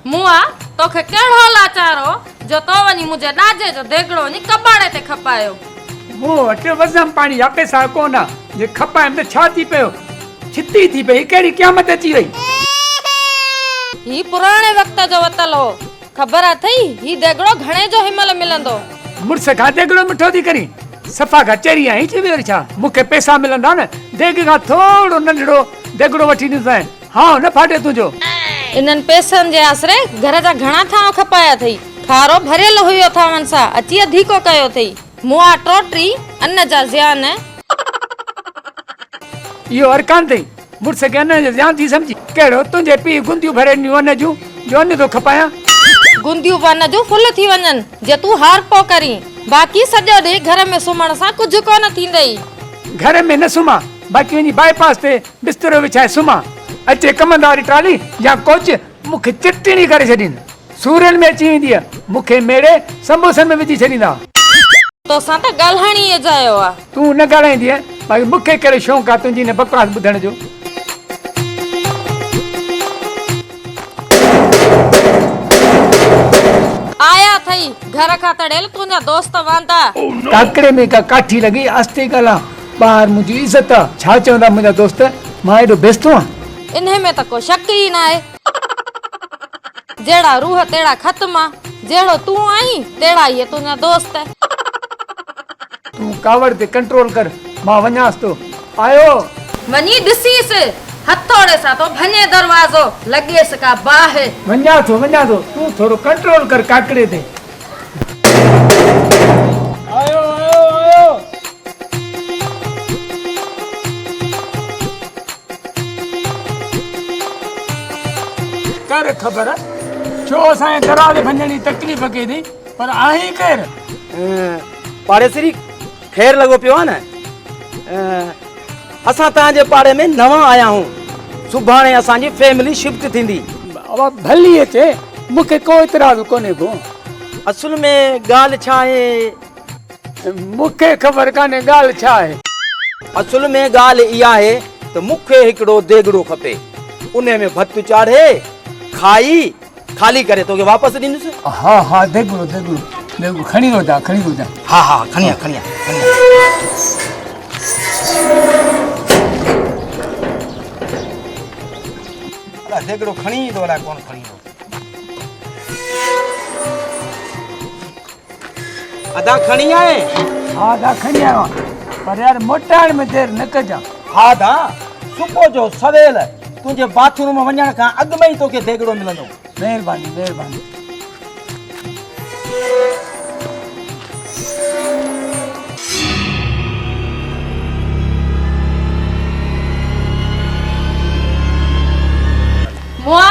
मुआ तोखे केड़ो लाचारो जो तो वनी मुझे डाजे जो देगड़ो नी कबाड़े ते खपायो। मो अटे वजम पानी आपे सा कोना जे खपाए में छा थी पयो छिती थी पई केड़ी क़यामत अची वई। ही पुराने वक्त जो वतल हो खबर अथई ही देगड़ो घणे जो हिमल मिलंदो। मुर्स का देगड़ो मिठो थी करी सफा का चेरी आई ची वेर छा मुखे पैसा मिलंदा न देग का थोड़ो नंढड़ो देगड़ो वठी नींदा हां न फाटे तुजो। इनन पैसन जे आसरे घर जा घणा थाव खपाया थई खारो भरियल हुयो थावन सा अची अधिको कयो थई मुआ टोटरी अन्न जा ज़ियान यो अरकान थई मुर्स के अन्न जा ज़ियान थी समझी केड़ो तुजे पी गुंदियो भरे नी वन जू जो न तो खपाया गुंदियो वन जो फुल थी वनन जे तू हार पो करी बाकी सजो दे घर में सुमण सा कुछ कोन थींदई। घर में न सुमा बाकी वनी बाईपास ते बिस्तरो विछाए सुमा अचे कमंदारी ट्राली या कोच मुखे चिटनी करे छडीन सूरन में अची वेंदी मुखे मेड़े संबोसन में विझी छडींदा तो सा त गालहाणी ए जायो आ तू न गालाईंदी बाकी मुखे करे शौक आ तुंजी ने बकवास बुधण जो। आया थई घर का तड़ेल तुंजा दोस्त वांदा काकड़े में का काठी लगी आस्ते गला बाहर मुझी इज्जत छा चवंदा मुंजा दोस्त मां एडो बेस्तो आ इन्हे में त को शक ही ना है जेड़ा रूह तेड़ा खत्म जेड़ो तू आई तेड़ा ये तुंजा दोस्त है। तू कावड़ ते कंट्रोल कर मां वन्यास तो आयो वनी दिसीस हथोड़े सा तो भने दरवाजो लगेस का बाहे वन्या तो तू थोड़ो कंट्रोल कर काकड़े ते आयो आयो आयो कर खबर छो असां दराज भंजणी तकलीफ़ के थी पर आही कर पाड़ेसरी खैर लगो पियो न असां ताजे पाड़े में नवा आया हूं सुभाणे असां जी फैमिली शिफ्ट थींदी अब भली अचे मुखे को इतराज कोने को असल में गाल छा है मुखे खबर काने गाल छा है असल में गाल इया है तो मुखे हिकड़ो देगड़ो खपे उने में भत चाढ़े खाई खाली करे तो के वापस दीनुस। हां हां देगड़ो खणी हो जा हां हां खणिया देगड़ो खणी दोला कौन खणी दो अदा खणी आए हां दा खणी आयो पर यार मोटाण में देर न कजा। हां दा सुबह जो सवेल तुझे बाथरूम में वणण का अग में ही तो के देगड़ो मिलंदो। मेहरबानी मुआ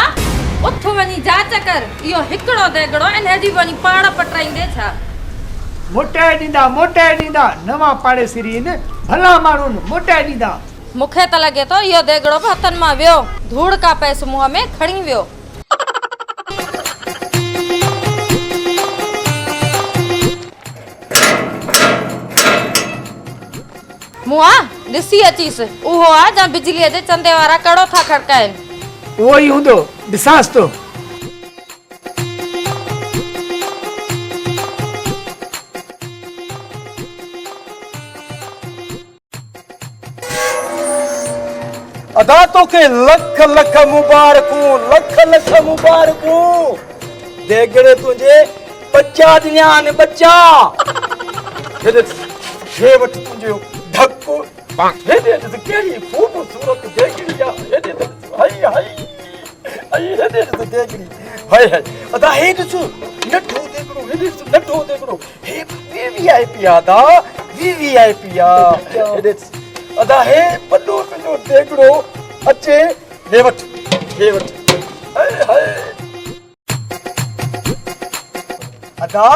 उठ वनी जांच कर यो हिकड़ो देगड़ो इन्हे जी वनी पाड़ पटराइंदे छा मोटाए दींदा नवा पाड़े सिरी न भला माण्हुनि मोटाए ॾींदा। मुखे त लगे तो यो देगड़ो हथन मां वियो धूड़ का पैस मुंह में खणी वियो। मुआ दिसी अचीस उहो आ जा बिजली दे चंदे वारा कड़ो था खड़काइन वो ही हूंदो ॾिसांसि तो अदा तो के लख लख मुबारकूं देगड़े तुझे बच्चा दियान बच्चा हे वठ तुझो धक्को हे दे तो केड़ी खूबसूरत देगड़ी जा हे दे हाय हे दे तो देगड़ी हाय अदा हे दसु नठो देगड़ो हे वीवीआईपी आदा वीवीआईपी आ हे दे अदा हे बड़ो देगड़ो अचे हे वठ हाय अदा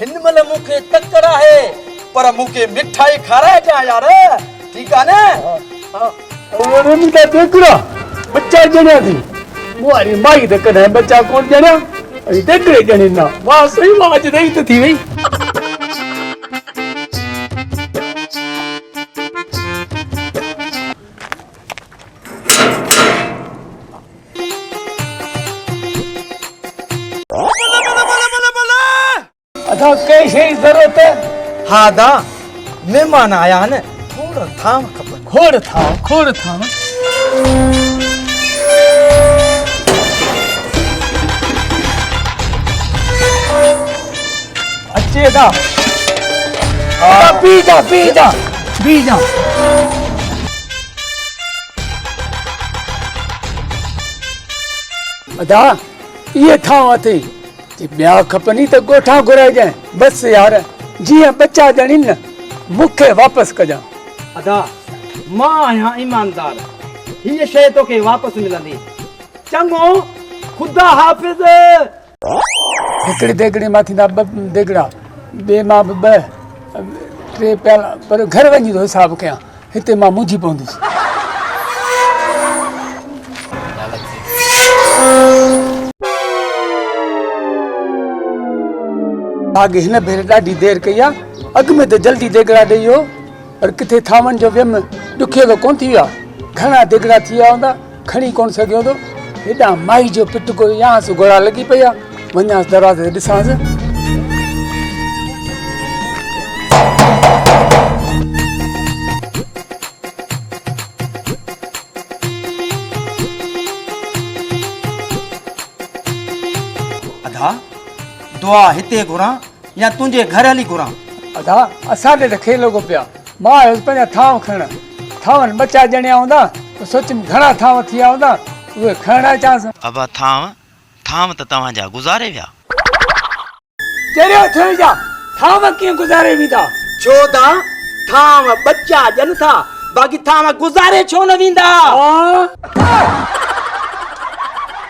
हिनमल मुखे तकड़ा है पर मुखे मिठाई खाराए जा यार ठीक है ना। और मुंडा देगड़ो बच्चा जणिया थी मुआरी माई त कॾहिं बच्चा कोन जणिया देगड़े जणींदा वाह सही वाह अॼु रही त थी वई। असां कई शइ जी ज़रूरत है हा दा मेहमान आया आहिनि खोड़ थाम खपनि खोड़ थाम अचे था पी जा अदा ये थाम अथई जे ॿिया खपनि त ॻोठा घुराइजांइ बसि यार जीअं बच्चा ॼणी न मूंखे वापसि कजां अदा मां आहियां ईमानदार हीअ शइ तोखे वापसि मिलंदी चङो ख़ुदा हाफ़िज़ हिकिड़ी देगड़ी मां थींदा ॿ देगड़ा ॿिए मां बि ॿ टे प्याला पर घर वञी थो हिसाबु कयां हिते मां मुंझी पवंदुसि आगे हिन भेरे ॾाढी देरि कई आहे अॻु में त जल्दी देगड़ा ॾेई वियो पर किथे थामनि जो वियमि ॾुखियो त कोन थी वियो आहे घणा देगड़ा थी विया हूंदा खणी कोन सघियो थो हेॾां माई जो पिट को यांसि घोड़ा लॻी पई आहे वञांसि दरवाज़े ते ॾिसांसि अदा दुआ हिते घुरां या तुंहिंजे घर हली घुरां अदा असांखे त खेलो को पिया मां आयुसि पंहिंजा थांव खणण थांवनि बचा ॼणिया हूंदा त सोचियमि घणा थांव थी विया हूंदा उहे खणण अचांसि अबा थाम त तव्हांजा गुज़ारे विया जहिड़ो थियो जा थांव कीअं गुज़ारे वेंदा छो दा थाम बच्चा ॼनि था बाक़ी थाम गुज़ारे छो न वेंदा हा